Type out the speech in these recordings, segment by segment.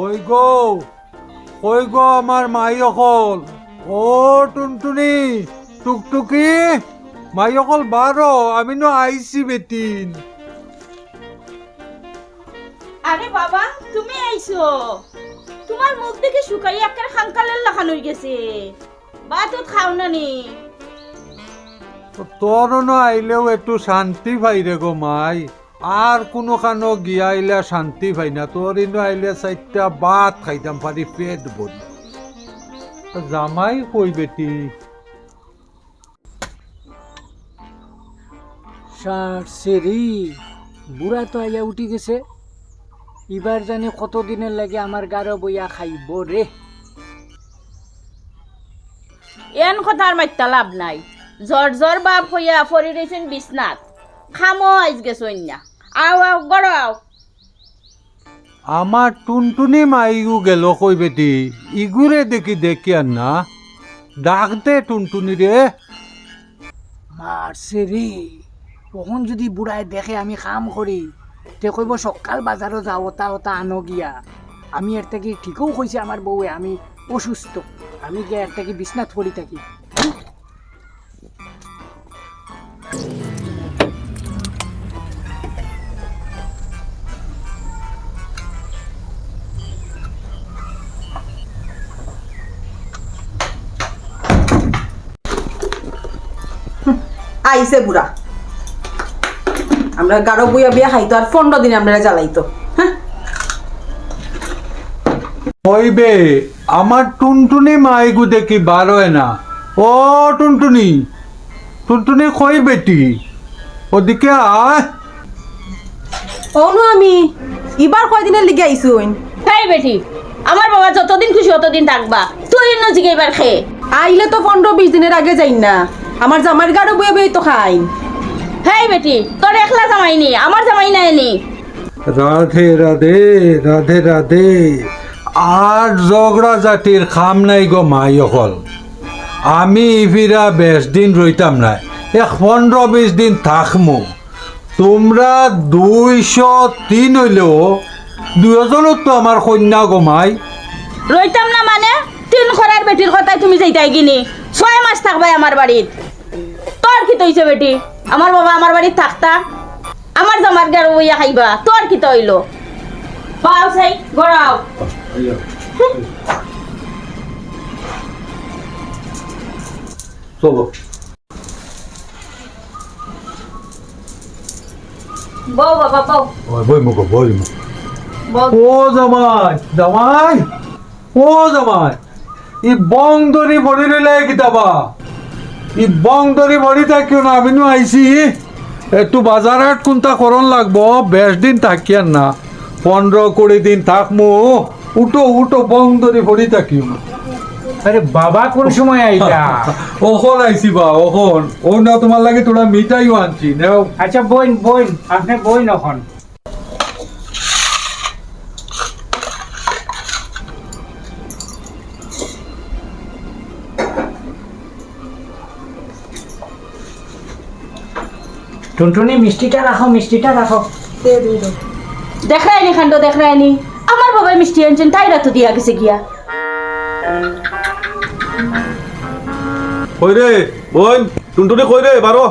কই গো আমার মাই অকল, ও টুনটুনি টুকটুকি মাই অকল বারো, আমি নো আইসি বেটিন। আরে বাবা তুমি আইছো, তোমার মুখ দেখে শুকাই একের খাঙ্কালের লাখান হয়ে গেছে, ভাত খাও না নি? তোর ন আইলেও একটু শান্তি পাই রে গো মাই, আর কোনো খানো গিয়া আইলে শান্তি পাই না। তোর ইনো আইলে চারটা ভাত খাইতাম পারি পেট ভরি। জামাই কই বেটি? সেরি বুড়া তো আইয়া উঠি গেছে, এবার জানি কতদিনের লাগে আমার গারো বইয়া খাইব রে। এন কথার মাইতা লাভ নাই, জ্বর বাপ হইয়া ফরি রয়েছেন বিছনাত, খামো আইজ গেছ না। আও আও গড় আও। আমার টুনটুনি মাইগু গেল কই বেটি? ইগুরে দেখি আর না, ডাক দে টুনটুনি রে। মারছে রে, তখন যদি বুড়ায় দেখে আমি কাম করি, তে কইব সকাল বাজারও যাও ওটা ওটা আনো গিয়া। আমি এর থেকে ঠিকও কইছে আমার বউয়ে আমি অসুস্থ, আমি গিয়ে এর থেকে বিছনাথ পড়ি থাকি। আইসে বুড়া, আমরা গাঢ় বইয়া বিয়া খাইতো আর 15 দিন আমরা জ্বালাইতো। হ্যাঁ হইবে, আমার টুনটুনি মাইগু দেখি বারোয় না। ও টুনটুনি টুনটুনি কই বেটি? ওদিকে আয়। অনু আমি এবার কয়দিনের লিগে আইসুন? তাই বেটি, আমার বাবা যতদিন খুশি ততদিন থাকবা, তুই নজিকে এবার খেয়ে আইলে তো 15-20 দিনের আগে যাই না, আমার জামাইয়ের গাঢ় বইয়া বিয়ে তো খাই। হেই বেটি, তোর একলা জামাই নি, আমার জামাই নাই নি। রাধে রাধে রাধে রাধে। আর ঝগড়া জাতির খাম নাই গো মাই অকল। আমি ইভিরা বেশ দিন রইতাম না, 15-20 দিন থাকমু। তোমরা 203 হইলেও 2জনও তো আমার কন্যা গো মাই। রইতাম না মানে? 3 খরার বেটির কথাই তুমি যাইতাই গিনি, 6 মাস থাকবাই আমার বাড়িত। তোর কি তৈছে বেটি? আমার বাবা আমার বাড়িত থাকতা, আমার জামার গাড়ো বইয়া খাইবা, তোর কি তৈলো? পাও সাই গড়াও। চলো বউ বাবা বউ বই মুখ বই মুখ। বউ। ও জামাই জামাই, ও জামাই, ই বং দরি ভরি রইলে কিতাবা, ই বং দরি ভরি থাকিও না। আমি নো আইসি একটু বাজারহাট কোনটা করন লাগবো, বেশ দিন থাকিয়ার না, 15-20 দিন থাকমু। উঠো উঠো, বং দরি ভরি থাকিও না। আরে বাবা কোন সময় আইলা? ওখন আইসি বা ওখন, ও না তোমার লাগে তোরা মিঠাইও আনছি নেও। আচ্ছা বইন বইন, আপনি বইন এখন। টুনটুনি মিষ্টিটা রাখো, মিষ্টিটা রাখো। দেখায়নি খান্ড দেখায়নি, আমার বাবা মিষ্টি আনছেন তাই রাত দিয়া গেছে গিয়া। কই রে বোন, টুনটুনি কই রে বারো?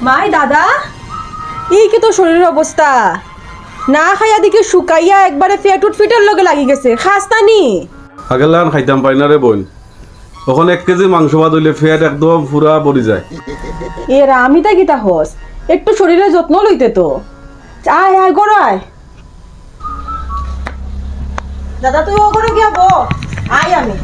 মাই দাদা, এই কি তো শরীরের অবস্থা, না খাইয়া দিকে শুকাইয়া একবারে ফেটুট ফিটের লগে লাগি গেছে, খাস্তা নি? আগের লাগান খাইতাম পাই না রে বোন, তখন 1 কেজি মাংস ভাত হইলে ফেট একদম পুরা পড়ি যায়। এরা আমি তা গীতা হস, একটু শরীরের যত্ন লইতে তো। আয় আয় গড়ায় দাদা, তুই ওখানে গিয়া বো, আয় আমি।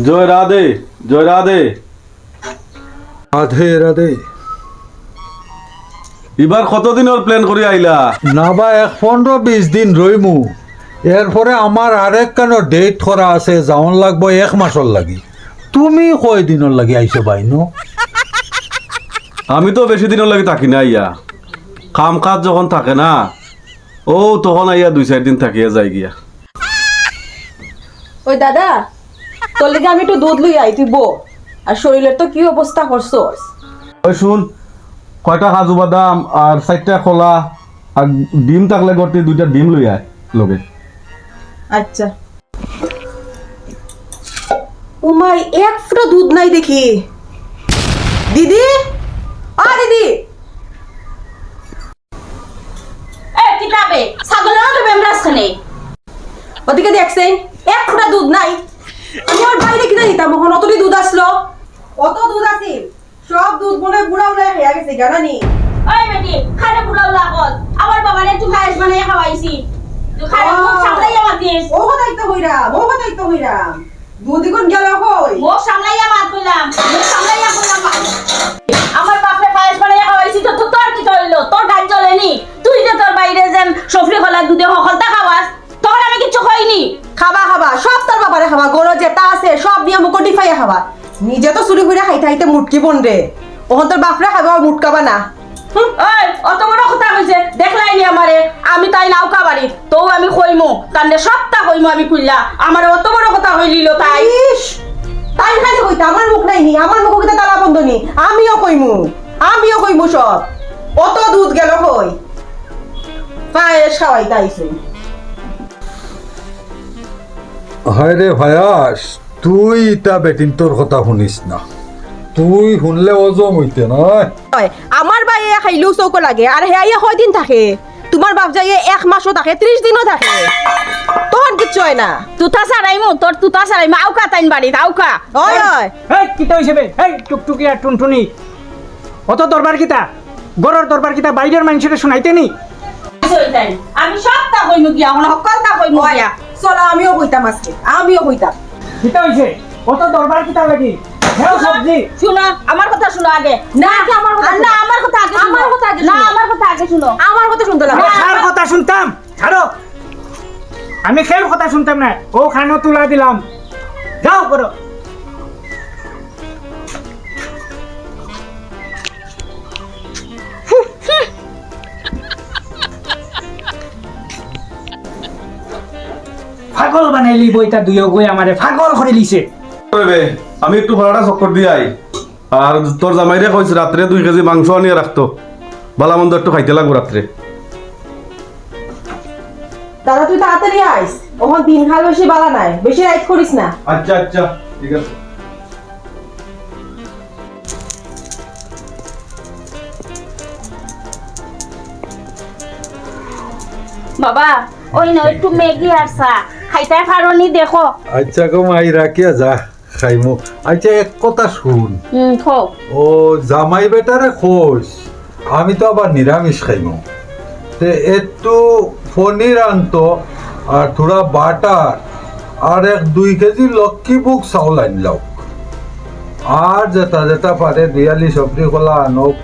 জয় রাধে, জয় রাধে। রাধে রাধে। এবার কতদিনের প্ল্যান করে আইলা? না বা 15-20 দিন রইমু, এরপরে আমার আরেক কেন ডেট করা আছে, যাওন লাগবো 1 মাসর লাগি। তুমি কয় দিনের লাগি আইসো বাইনো? আমি তো বেশি দিনের লাগে থাকি না আইয়া, কাম কাজ যখন থাকে না, ও তখন আইয়া 2-4 দিন থাকিয়া যাই গিয়া। ওই দাদা, তোর লেগে আমি একটু দুধ লই আই, তুই বো। আর শরীরের তো কি অবস্থা করছস? ওই শুন, কয়টা কাজু বাদাম আর 4টা কলা আর ডিম থাকলে গড়তে 2টা ডিম লই আয় লগে। আচ্ছা। উমাই এক ফোঁটা দুধ নাই দেখি। দিদি, দিদি, এ কিতাবে ছাগলের মতো বেমরাজ খানে ওদিকে দেখছেন এক ফোঁটা দুধ নাই। আমি আমার বাইরে কিনে দিতাম, এখন অতটি দুধ আসলো। অত দুধ আছিল, সব দুধ মনে হয় বুড়া উড়ে খেয়ে গেছে, জানানি? ওই বেটি খানে পুলাও লাগল আমার বাবারে একটু পায়েস বানাই খাওয়াইছি তুই খানে মুখ সামলাইয়া মাতিস ও কথাই তো হইরাম, দুধ এখন গেল কই? মুখ সামলাইয়া মাত কইলাম মুখ সামলাইয়া কইলাম আমার বাপরে পায়েস বানাইয়া খাওয়াইছি তো তোর কি হইলো তোর গান চলেনি তুই যে তোর বাইরে যেন সফরি খোলার দুধে হকলতা খাওয়াস তখন আমি কিচ্ছু কইনি খাবা সব তোর বাবারে খাবা, গরো যেটা আছে সব নিয়ে মুখ ডিফাইয়া খাবা। নিজে তো চুরি করে খাইতে মুটকি বন রে, ওখান তোর বাপরে খাবা মুটকাবা না। ওই অত বড় কথা কইছে দেখলাইনি আমারে আমি তাই নাওকা বাড়ি তো আমি কইমু তান্ডে সবটা কইমু আমি কইলা আমারে অত বড় কথা হইলিল তাই ইস, তাই খালি কইতা আমার মুখ নাই নি, আমার মুখ কইতে তালা বন্ধ নি। আমিও কইমু সব। অত দুধ গেল কই? পায়েস খাওয়াই তাইছে। হয় রে ভায়াস, তুই তা বেটিন তোর কথা শুনিস না, তুই শুনলে অজম হইতে নয়। আমার বাইয়ে খাইলেও চৌক লাগে, আর হেয়াইয়া কয়দিন থাকে? তোমার বাপ যাইয়ে 1 মাসও থাকে, 30 দিনও থাকে, তখন কিচ্ছু হয় না। তুতা সারাইমু তোর তুতা সারাইমু আউকা তাইন বাড়ি আউকা ওই এই কিতা হইছে বে? এই টুকটুকি আর টুনটুনি, অত দরবার কিতা? গরর দরবার কিতা বাইরের মানুষের শুনাইতে নি? আমি সবটা কইমু গিয়া এখন সকলটা কইমু গিয়া চলো আমিও কইতাম আজকে, কিতা হইছে? অত দরবার কিতা লাগি? হেও সবজি শুনো আমার কথা শুনো আগে না আমার কথা না আমার কথা আগে শুনো। আমার কথা আগে না শুনো। আমার কথা আগে শুনো আমার কথা শুনতে লাগে। খার কথা শুনতাম, ছাড়ো। আমি খের কথা শুনতাম না, ও খানো তুলা দিলাম, যাও করো। পাগল বানাইলি বইটা দুইও গই আমারে পাগল করে লিছে। বে আমি একটু ভাড়াটা চক্কর দিয়ে আই, আর তোর জামাইরে কইছে রাত্রে 2 কেজি মাংস আনিয়ে রাখতো, ভালো মন্দ একটু খাইতে লাগবো রাত্রে। দাদা তুই তাড়াতাড়ি আইস, ওখান দিন খাল বেশি বালা নাই, বেশি রাইট করিস না। আচ্ছা আচ্ছা ঠিক আছে। বাবা ওই না একটু ম্যাগি আর চা খাইতে পারোনি দেখো আচ্ছা গো মাই রাখিয়া যা খাইমু। আচ্ছা এক কথা শুন, খো ও জামাই বেটারে খোঁজ, আমি তো আবার নিরামিষ খাইমু, তে একটু পনির আনতো আর থোড়া বাটার আর 1-2 কেজি লক্ষ্মী বুক চাউল আনলাও, আর যেটা যেটা পারে দিয়ালি সবজি কলা আনক,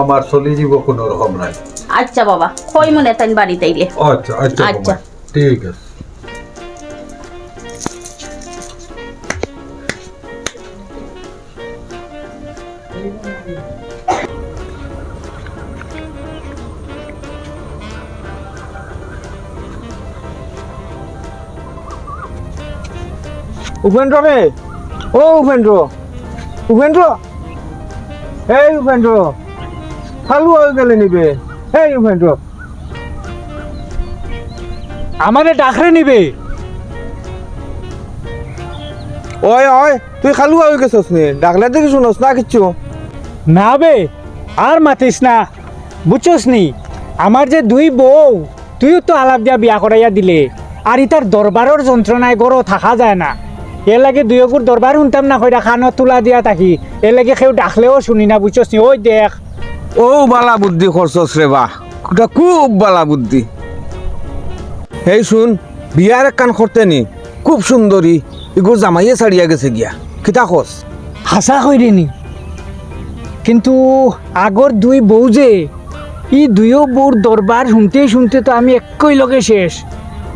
আমার চলি যাব কোনো রকম নাই। আচ্ছা বাবা কই মনে তাইন বাড়িতে আইলে আচ্ছা আচ্ছা আচ্ছা। ঠিক আছে। উপেন্দ্র রে, ও উপেন্দ্র, উপেন্দ্র, এই উপেন্দ্র, খালু হয়ে গেলে নিবে। এই উপেন্দ্র, আমারে ডাকরে নিবে। ওই ওই তুই খালু হয়ে গেছিস নি, ডাকলে দেখি শুনোস না কিচ্ছু? না বে আর মাতিস না, বুঝছস নি আমার যে 2 বউ, তুইও তো আলাপ দিয়া বিয়া করাইয়া দিলে, আর ইতার দরবারের যন্ত্রণায় গরো থাকা যায় না। এর লাগে 2 গুর দরবার শুনতাম না, কইরা খানো তুলা দিয়া থাকি, এর লাগে কেউ ডাকলেও শুনি না, বুঝছস নি? ওই দেখ ও বালা বুদ্ধি করছস রে বা, ওটা খুব বালা বুদ্ধি। এই শুন, বিয়ার এক কান করতে নি, খুব সুন্দরী, এগুলো জামাইয়ে ছাড়িয়া গেছে গিয়া, কিতা খোঁজ? হাসা কইরে নি, কিন্তু আগর 2 বউ যে, ই 2 বউর দরবার শুনতে শুনতে তো আমি একই লগে শেষ।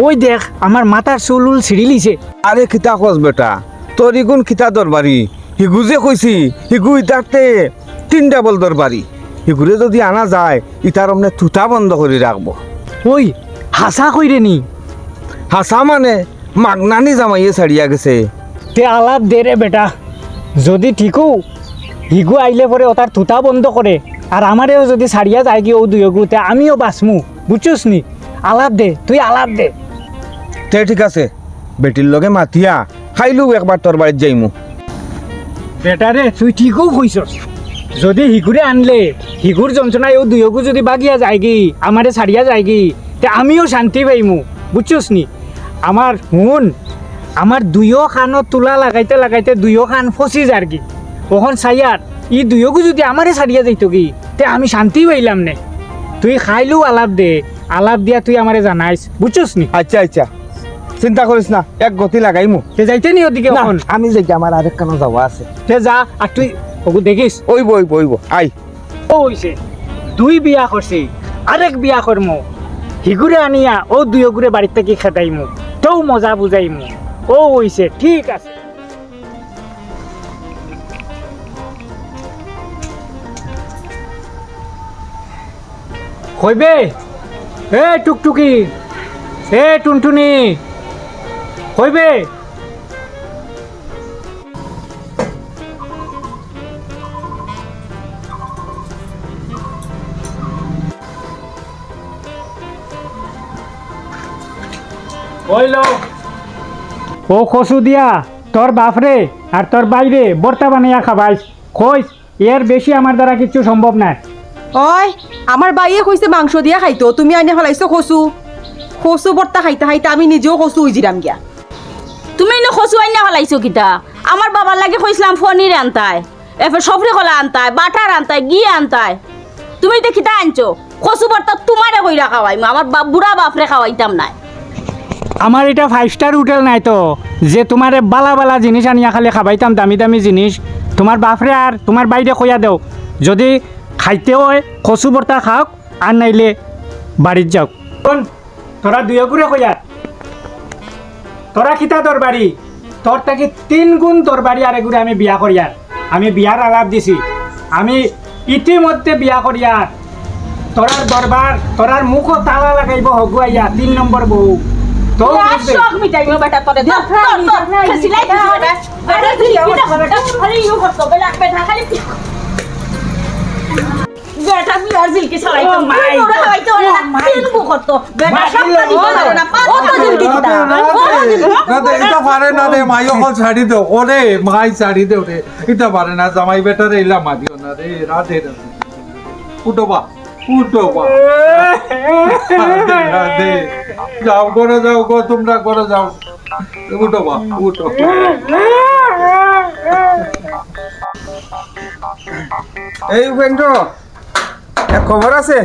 ওই দেখ আমার মাথার চুল ছিঁড়ি লিছে। আরে কিতা খোঁজ বেটা, তোর ইগুন কিতা দরবারি, হিগু যে কইছি, হিগু ইতারতে 3 ডাবল দরবারি, হিগুরে যদি আনা যায়, ইতার অমনে থুতা বন্ধ করে রাখবো। ওই হাসা কইরে নি, হাসা মানে মাগনানি জামাইয়ে ছাড়িয়া গেছে। তে আলাপ দে রে বেটা, যদি ঠিকও হিগু আইলে পরে ও তার থুতা বন্ধ করে, আর আমারেও যদি ছাড়িয়া যায় কি ও দুয়োগুতে আমিও বাঁচমু বুঝছস নি আলাপ দে তুই আলাপ দে তে ঠিক আছে বেটির লগে মাতিয়া খাইলু একবার তোর বাড়িত যাইমু বেটারে তুই ঠিকও কইছস যদি হিগুরে আনলে হিগুর যন্ত্রণায় ও দুয়োগু যদি বাগিয়া যায় কি আমারে ছাড়িয়া যায় কি তে আমিও শান্তি পাইমু বুঝছস নি আমার হুন আমার দুইও খানত তুলা লাগাইতে লাগাইতে দুইও খান ফসি যার কি ওখন চাইয়ার ই দুয়োগু যদি আমারে ছাড়িয়া যাইতো কি তে আমি শান্তি পাইলাম নে তুই খাইলু আলাপ দে আলাপ দিয়া তুই আমারে জানাইস বুঝছস নি আচ্ছা আচ্ছা চিন্তা করিস না এক গতি লাগাইমু তে যাইতে নি ওদিকে না, ওখন আমি যাই আমার আরেক কানো যাওয়া আছে তে যা আর তুই ওগু দেখিস ওইব আই ও হইছে দুই বিয়া করছি আরেক বিয়া করমু হিগুরে আনিয়া ও দুয়োগুরে বাড়ির থেকে খেতাইমু তো মজা বুঝাইমু ও হইছে ঠিক আছে কইবে এ টুকটুকি এ টুনটুনি কইবে হইল ও কসু দিয়া তোর বাপরে আর তোর বাইরে বর্তা বানাইয়া খাবাইস কইস এর বেশি আমার দ্বারা কিছু সম্ভব নাই ওই আমার বাইয়ে কইছে মাংস দিয়া খাইতো তুমি আইনে ফেলাইছো কচু কচু বর্তা খাইতে খাইতে আমি নিজেও কচু হইছিলাম গিয়া তুমি এনে খসু আইনা ফেলাইছো কিতা আমার বাবার লাগে কইছিলাম পনির আনতায় এরপর সফরি কলা আনতায় বাটার আনতায় ঘি আনতায় তুমি তো কিতা আনছো খসু বর্তা তোমারে কইরা খাওয়াইমু আমার বুড়া বাপরে খাওয়াইতাম না আমার এটা 5 স্টার হোটেল নাই তো যে তোমার বালা বালা জিনিস আনিয়া খালি খাবাইতাম দামি দামি জিনিস তোমার বাপরে আর তোমার বাইরে কইয়া দেও যদি খাইতে হয় কচু বর্তা খাওক আর নাইলে বাড়ির যাও কোন তোরা দুই করে কইয়া তোরা খিতা তোর বাড়ি তোর থেকে 3 গুণ তোর বাড়ি আর এগুলো আমি বিয়া করিয়ার আমি বিয়ার আলাপ দিছি আমি ইতিমধ্যে বিয়া করিয়ার তোরার দরবার তোরার মুখও তালা লাগাইব হগুয়াইয়া 3 নম্বর বউ তো বুঝবে। শখ মিটাইমু বেটা তোরে খেসিলাই দিছি বেটা বেটা তুই কিটা বেটা খালি ইউ করতো বেটা খালি বেটা বিয়ার জিলকি চালাইতো মাই তোরা খাইতো না তিন বু করতো বেটা সব দিত না ও তো জিলকি দিতা না দে এটা পারে না দে মাই অকল ছাড়ি দে ওরে মাই ছাড়ি দে ওরে এটা পারে না জামাই বেটারে ইলা মাদিও না রে রাধে রাধে উঠো বা রাধে রাধে যাও গো তোমরা করে যাও উঠো বা উঠো এই উপেন্দ্র এক খবর আছে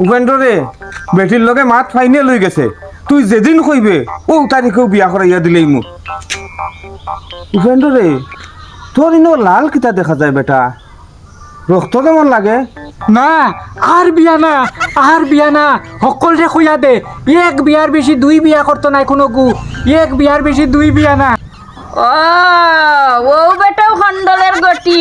উপেন্দ্র রে বেটির লগে মাত ফাইনাল হয়ে গেছে তুই যেদিন কইবে ও তারিখেও বিয়া করাইয়া দিলেই মোক উপেন্দ্র রে তোর ইনো লাল কিতা দেখা যায় বেটা রক্ত কেমন লাগে না আর বিয়া না সকলরে খুঁয়া দে এক বিয়ার বেশি 2 বিয়া করতো নাই কোনো গু এক বিয়ার বেশি 2 বিয়া না ও বেটাও খন্ডলের গটি